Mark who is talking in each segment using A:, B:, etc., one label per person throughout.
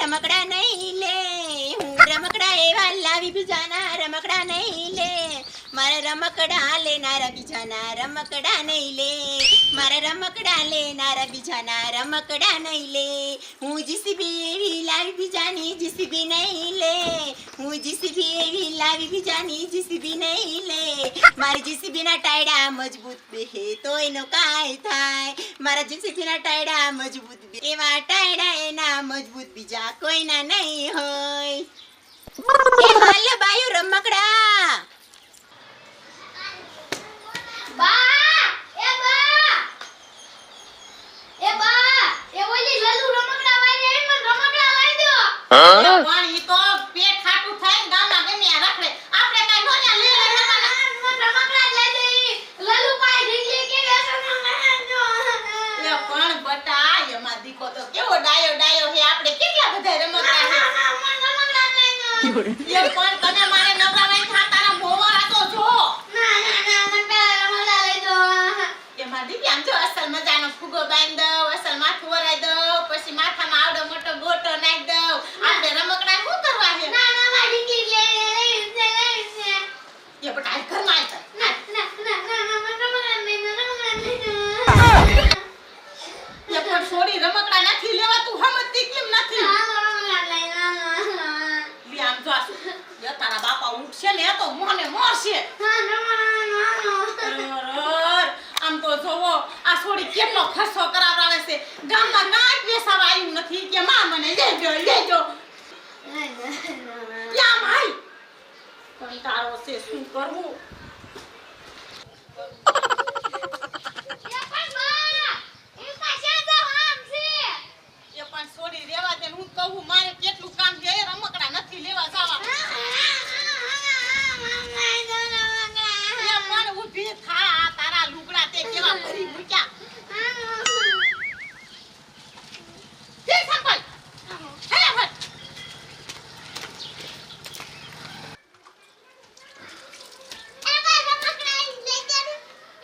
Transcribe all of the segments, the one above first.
A: રમકડા નહીં લે, હું રમકડા એવા લાવી બીજાના રમકડા નહીં લે, મારા રમકડા લેનારા બીજાના રમકડા નહીં લે, મારા રમકડા લેનારા બીજાના રમકડા નહીં લે, હું જીસીબી એવી લાવી બીજાની જીસીબી નહીં લે, હું જીસીબી એવી લાવી બીજાની જીસીબી નહીં લે, મારી જીસીબીના ટાયડા મજબૂત બેહે તો એનો કાંઈ થાય, મારા જીસીબીના ટાયડા મજબૂત એવા ટાયડા એના મજબૂત બીજા કોઈના નહીં હોય. એ હાલ બાયું રમકડા.
B: બા એ ઓલી લલ્લુ રમકડા વાળી એમ રમકડા લાવી દો.
A: પણ ઈ તો પેટ ખાટું થાય ગામના ગમે રાખડે આપણે કાઈ નોન્યા લે
B: રમકડા જ લઈ દે. લલ્લુ પાય ઢીંગલી કે વેસણ મેંજો.
A: એ પણ બટા એમાં દીકો તો કેવો ડાયો હે, આપણે કેટલા બધા રમકડા છે.
B: રમકડા લઈ દો.
A: એ પણ તને મારે નવરાવાઈ થા તારા મોવા તો જો.
B: ના મને પેલા રમકડા લઈ દો.
A: એમાં દીદી આમ જો અસલ મજાનો ફુગો બાંધ દઉં, અસલ માથું વરાઈ દઉં, પછી માથામાં આવડો મોટો ગોટો નાખી દઉં. આપણે રમકડા શું કરવા છે?
B: ના મારી ઢીંગલી લે.
A: એ બટા આ ઘરમાં આવ.
B: ના રમકડા લઈ દો.
A: એ પણ છોડી રમકડા નથી લેવા, તું સમજતી કેમ નથી?
B: રમકડા લઈ દો.
A: લી આમ જો જો તારા બાપા ઉઠશે ને તો મોને મોરશે. અરર, આમ તો જોવો આ છોડી કેટલો ખર્ચો કરાવરાવે છે, ગામમાં કાંઈ બેસાવા આવ્યું નથી કે માં મને લેજો. ક્યાં ભાઈ કંટાળો છે, શું કરવું? એ પણ છોડી રેવા દે, હું કહું મારે કેટલું કામ છે, એ રમકડા નથી લેવા જાવા. એ પણ ઊભી થા, આ તારા લુગડા તે કેવા ભરી મૂક્યા. તે સંભાળ. હેલે ભાઈ.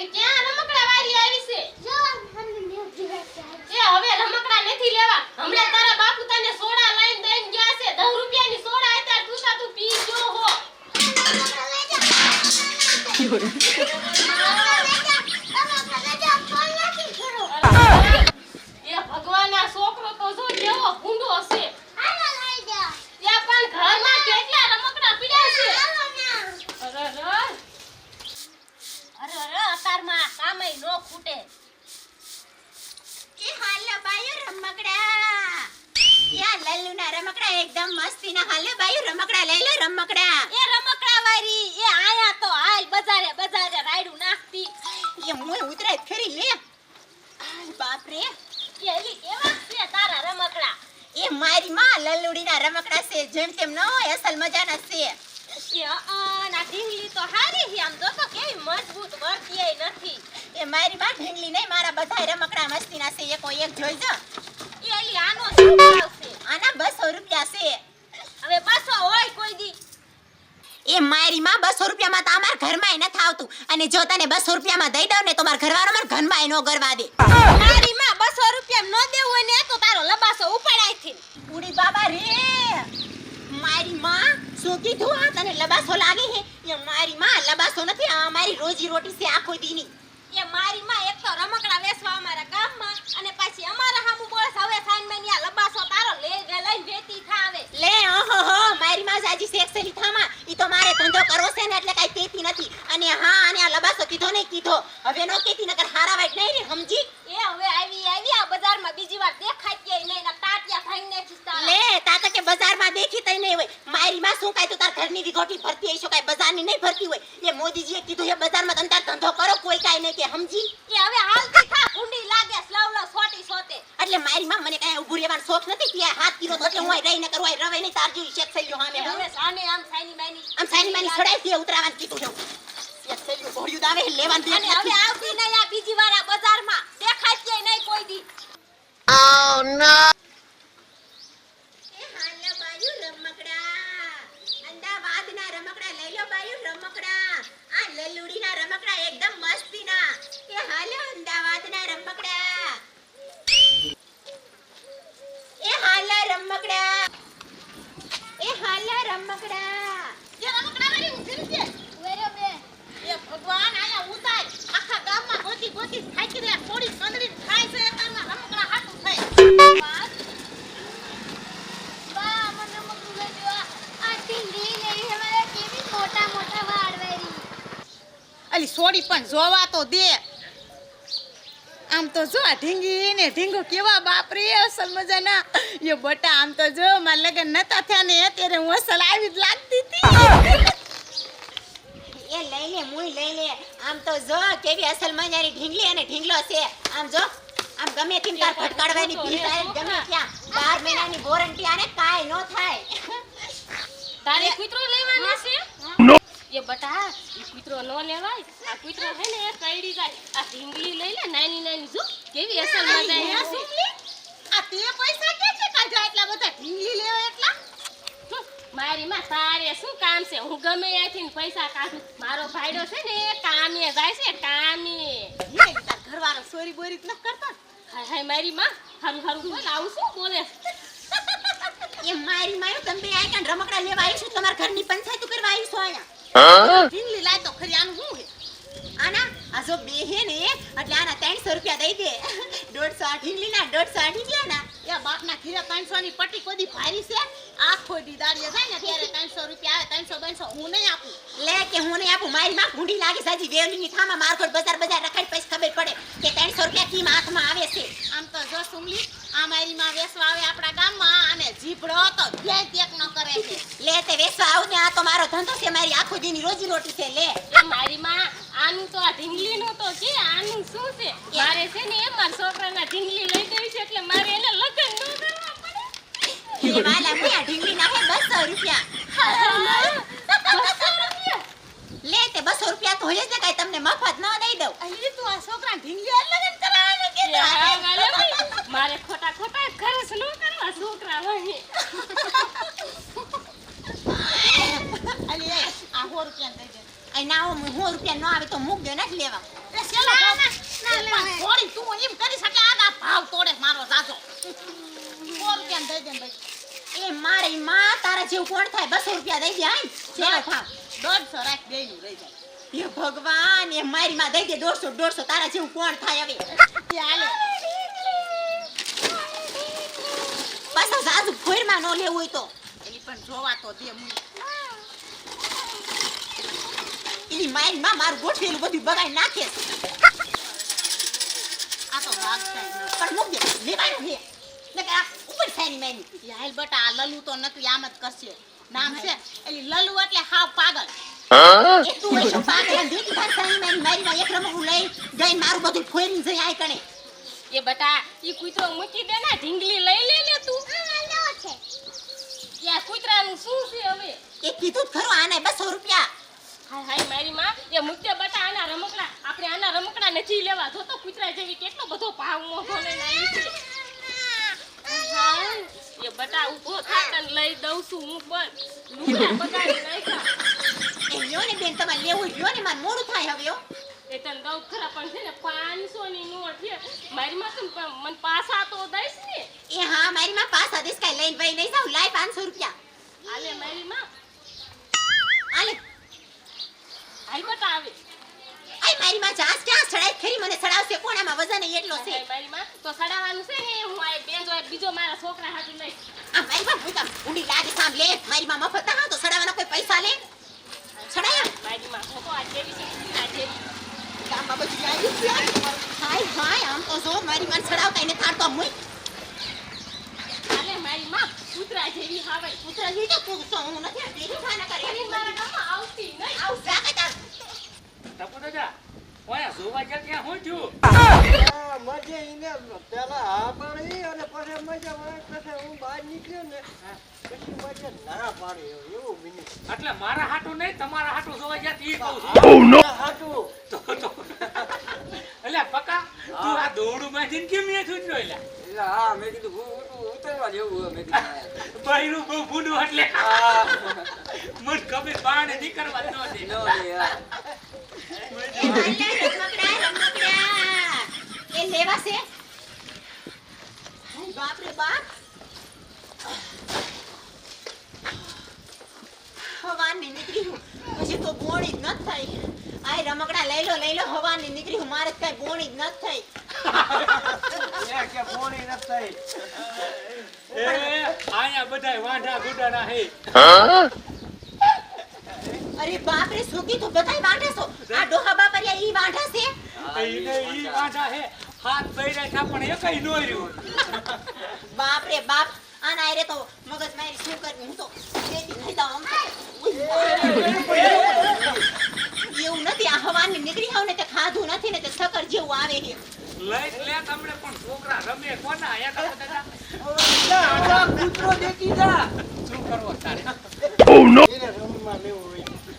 B: એ ક્યાં રમકડા વાળી આવી છે? એ હવે રમકડા નથી લેવા. હમણાં તારા બાપુ તને સોડા લઈને દઈને ગયા છે. 10 રૂપિયાની સોડા હતા, તું પી ગયો હો. એ ભગવાનના છોકરો તો જો કેવો ભૂંડો છે. એ પણ ઘરમાં કેટલા રમકડા પડ્યા છે. અરે અતારમાં કામય નો ખૂટે.
A: એ હાલે બાયું રમકડા. યા લલ્લુના રમકડા એકદમ મસ્તીના. હાલે બાયું રમકડા લઈ લે રમકડા.
B: એ રમકડા વાળી એ આયા તો હાલ બજારે રાયડું નાખતી.
A: એ મોય ઉતરાય ખરી લે. આય બાપ રે.
B: એ એલી કેવા છે તારા રમકડા?
A: એ મારી માં લલ્લુડીના રમકડા છે, જેમ તેમ ન હોય, અસલ મજાના છે.
B: એ ના ઢીંગલી તો હારી છે, આમ જો તો કેવી મજબૂત વર્તીય નથી.
A: એ મારી માં ઢીંગલી નહીં, મારા બધાય રમકડા મસ્તીના છે. એકો એક જોઈ જો.
B: એ એલી આનો શું ભાવ છે?
A: આના 200 રૂપિયા છે.
B: હવે 200 હોય કોઈ દી?
A: એ મારી માં 200 રૂપિયામાં તો અમાર ઘરમાં નથી આવતું, અને જો તને 200 રૂપિયામાં દઈ દઉં ને તો માર ઘરવાળો માર ઘરમાં નો ગરવા દે.
B: મારી માં 200 રૂપિયા નો દેવું હોય ને તો તારો લબાસો ઉપાડાયથી.
A: ઉડી બાબા રે. મારી માં શું કીધું? આ તને લબાસો લાગે હે? એ મારી માં લબાસો નથી, આ મારી રોજી રોટી છે આખો દીની.
B: એ મારી માં એક તો રમકડા વેચવા અમારા ગામમાં, અને પાછી અમારા હામુ બોસ હવે સાઈનમાં આ લબાસો તારો લઈને વેતી થાવે.
A: લે ઓહો, મારી માં જાજી સેક્સલી થામા. ઈ તો મારે ધંધો કરવો છે ને એટલે કાઈ કેતી નથી. અને હા, અને આ લબાસો કીધો નહીં કીધો, હવે નો કેતી નકર હારા વાટ નહીં રે, સમજી?
B: એ હવે આવી આ બજારમાં બીજી વાર દેખાય કે નહીં, ના ટાટિયા ભાઈને ખીસ્તા.
A: લે તાતા કે બજારમાં દેખી તઈ નહીં હોય. મારી માં શું કાઈ તું તાર ઘરની વિગોટી ભરતી હઈશો, કાઈ બજારની નહીં ભરતી હોય. એ મોદીજીએ કીધું છે બજારમાં તને તાર ધંધો કરો, કોઈ કાઈ નહીં કે, સમજી?
B: એ હવે હાલતી થા, ગુંડી લાગે સ્લવ સોટી સોતે.
A: એટલે મારી માં મને કાઈ ઊભું રહેવાનો શોખ નથી. ત્યાં હાથ કીધો તો એટલે હું આ રહી ન કરું, આ રવે નહીં, તાર જેવી શેક થઈયો હામે.
B: હવે સાને આમ સાઈની
A: માની છડાઈ થી ઉતરાવાનું કીધું છે. શેક થઈયો ભોળ્યું દાવે લેવાનું દે.
B: અને હવે આવતી નહીં આ બીજી વાર આ બજારમાં દેખાય કે નહીં કોઈ દી.
A: Oh no. એ હાલે બાયુ રમકડા. અમદાવાદના રમકડા લઈ લો બાયુ રમકડા. આ લલ્લુડીના રમકડા એકદમ મસ્તીના. એ હાલે અમદાવાદના રમકડા. એ હાલે રમકડા. રમકડા
B: એ રમકડા વાળી ઊભી છે વેરો બે એ ભગવાન આયા ઉતાર આખા ગામમાં ગોતી ગોતી થાકી રહ્યા થોડી કંદરી ખાય છે એકામાં રમકડા હાટું થાય બા મને મગું ગયો આ ટીંગી નહીં હમારે કેવી મોટા મોટા વાળ વેરી અલી સોડી પણ જોવા તો દે આમ તો જો આ ઢીંગી ને ઢીંગો કેવા બાપરે અસલ મજાના એ બટા આમ તો જો મારા લગન નતા થયા ને અત્યારે હું અસલ આવી જ લાગતી હતી
A: એ લઈ લે મુઈ લઈ લે આમ તો જો કેવી અસલ મજાની ઢીંગલી અને ઢીંગલો છે આમ જો આમ ગમે તેમ તાર ફટકાડવાની ભીડ આવે ગમે ત્યાં 12 મહિનાની વોરંટી આને કાઈ નો થાય
B: તારે કૂતરો લેવાનો છે એ બટા ઈ કૂતરો નો લેવાય આ કૂતરો હે ને કઈડી જાય આ ઢીંગલી લઈ લે નાની નાની જો કેવી અસલ મજાની આ ઢીંગલી આ તે પૈસા કે છે કાજા એટલા બધા ઢીંગલી લેવા એટલા મારી માં તારે શું કામ છે હું ગમે ત્યાંથી પૈસા કાઢું મારો ભાઈડો છે ને કામે જાય છે કામે લે તાર ઘરવાળો સોરી બોરી ન કરતો હાય હાય મારી માં હારું હારું બોલ આવું શું બોલે
A: એ મારી માયો તમે આ કાન રમકડા લેવા આવી છું તમારા ઘરની પંચાયત કરવા આવી છું આયા
B: ઢીંગલી લાય તો ખરી આનું શું હે
A: આના આ જો બે હે ને એટલે આના 300 રૂપિયા દઈ દે 150 આ ઢીંગલીના 150 આ ઢીંગલાના
B: એ બાપના ખીરા 300 ની પટ્ટી કોદી ભારી છે આખો દી દાડીએ જાય ને ત્યારે 300 રૂપિયા આવે 300 હું નહીં આપું
A: લે કે હું નહીં આપું મારી માં ભૂંડી લાગી સાજી વેવલીની થામાં મારખોડ બજાર રખાડી પછી ખબર પડે કે 300 રૂપિયા કી હાથમાં આવે છે
B: આમ તો જો સુમલી આ મારી માં વેસવા આવે આપણા ગામમાં અને જીભડો તો ધ્યાન ત્યાગ ન કરે છે
A: લે તે વેસવા આવ ને આ તો મારો ધંધો છે મારી આખો દીની રોજી રોટી છે લે
B: એ મારી માં આનું તો આ ઢીંગલીનું તો કે આનું શું છે મારે છે ને મારા છોકરાના ઢીંગલી લઈ દેવી છે એટલે મારે એને લગ્ન ન કરવા પડે
A: એ વાલા હું આ ઢીંગલી ના હે 200 રૂપિયા
B: 200 રૂપિયા
A: લે તે 200 રૂપિયા તો હોય જ ને કાઈ તમને મફત ન દઈ દઉં
B: અહીં તું આ છોકરા ઢીંગલી લગ્ન કરાવવાનો કે મારે ખોટા ખોટા ખર્ચ ન કરવા છોકરા હોય અલી આ 100 રૂપિયા દઈ દે
A: આ ના હું 100 રૂપિયા ન આવે તો મૂક દે ને જ લેવા
B: એ સેલો ના થોડી તું એમ કરી શકે આગા ભાવ તોડે મારો જાજો 100 રૂપિયા દઈ દે ભાઈ
A: એ મારી માં તારા જેવું કોણ થાય 200 રૂપિયા દઈ દે આઈ ચેલો થાવ
B: 150 રાખ દેનું રહી જાય
A: હે ભગવાન એ મારી માં દઈ દે 150 તારા જેવું કોણ થાય હવે
B: કે હાલે
A: પાછો સાજુ ફોરમાં નો લેવું હોય તો
B: એલી પણ જોવા તો દે મુઈ
A: એની મારી માં મારું ગોઠવેલું બધું બગાડી નાખે
B: આ તો ભાગ થાય
A: પણ મૂક દે લેવાનું હે ને કે આ ઉપર સાની માની
B: યાર બટા આ લલુ તો નતું આમ જ કરશે નામ છે એલી લલુ એટલે હાવ પાગલ
A: એ તું એસો પાગલ દેખી તાર સાની માની મારી માં એક રમકડું લઈ ગઈ મારું બધું ફોરીને જઈ આય કણે
B: એ બટા ઈ કૂતરો મૂકી દે ને ઢીંગલી લઈ લે ને તું લો છે યા કૂતરાનું શું છે હવે
A: એ કીધું જ ખરું આને 200 રૂપિયા
B: હાય હાય મારી માં એ મુક્તે બટા આના રમકડા આપણે આના રમકડા નથી લેવા જો તો કૂતરા જેવી કેટલો બધો ભાવ મોઘો લઈને આવી છે હાય એ બટા ઊભો થાતન લઈ દઉં છું હું પણ લુગડા બગાડી નાખ્યા
A: એ લ્યો ને બેન તમારે લેવું લ્યો ને માર મોડું થાય હવે
B: એ તન દઉં ખરા પણ છે ને 500 ની નોટ છે મારી માં તું મન પાસા તો દઈશ ને
A: એ હા મારી માં પાછા દેશ કાઈ લઈને વઈ નહીં જાવ લાય 500 રૂપિયા
B: આલે મારી માં
A: આલે
B: હાલ બટા આવે
A: આય મારી માં જાસ ક્યાં ચડાઈ ખરી મને ચડાવશે કોણ આમાં વજન એટલો છે
B: મારી માં તો સડાવાનું છે ને હું આ બેંજો એક બીજો મારા છોકરા હાથું લઈ
A: આ મારી માં ભૂકા ઊંડી લાગે સામ લે મારી માં મફત ના તો ચડાવવાનો કોઈ પૈસા લે ચડાયા
B: મારી માં તો આ જેવી છે આ જેવી
A: ગામમાં બધું આવી ગયું હાય હાય આમ તો જો મારી માં ચડાવતા એને થાળતો મુઈ
B: આલે મારી માં કૂતરા જેવી હાવે
A: પુત્ર જી તો તું સો હું નથી દેખી ખાના કરે
B: એની મારા ગામમાં આવતી નહીં
A: આવ સાકે તાર
C: ટપુ દાદા ઓયા જોવા ગયા ત્યાં હું થયું
D: મજે ઈને પેલા હા પાડી અને પછી મજા વાય પછી હું બહાર નીકળ્યો ને પછી મજે ના પાડી એવું બની
C: એટલે મારા હાટું નહીં તમારા હાટું જોવા ગયા ઈ કહું છું
D: હાટું
C: એટલે પકા તું આ દોડું માંડીને કેમ એ થયું એટલે
D: એટલે હા મેં કીધું હું ઉતરવા જેવું મેં કીધું
C: બૈરું બહુ બુડું એટલે
D: હા
C: મન કબે બાણે નીકળવા ન દે
D: નો રે યાર
A: રમકડા એ લેવા છે હાય બાપ રે બાપ નીકળી હું પછી તો બોણી જ ન થાય આય રમકડા લઈ લો હવાની નીકળી હું મારે કઈ બોણી જ ન થઈ
D: એ કે પોણી ન થઈ
C: એ આયા બધાય વાંઢા ગુડાના હે
A: અરે બાપ રે શું કીધું બધાય વાંઢા છો આ ડોહા બાપરિયા ઈ વાંઢા છે
C: ઈ વાંઢા હે હાથ પૈડા છે પણ એકય નો રહ્યું
A: બાપ રે બાપ આના આયરે તો મગજ મારી શું કરવી હું તો દેતી નહીં દઉં આમ તો એવું નથી આ હવાની નીકળી આવ ને તે ખાધું નથી ને તે સકર જેવું આવે છે
C: લઈ લે તમને પણ છોકરા રમે કોના આયા તા બધા
D: આ કૂતરો દેતી જા
C: શું કરવો તારે
D: એને રમવા લેવું હોય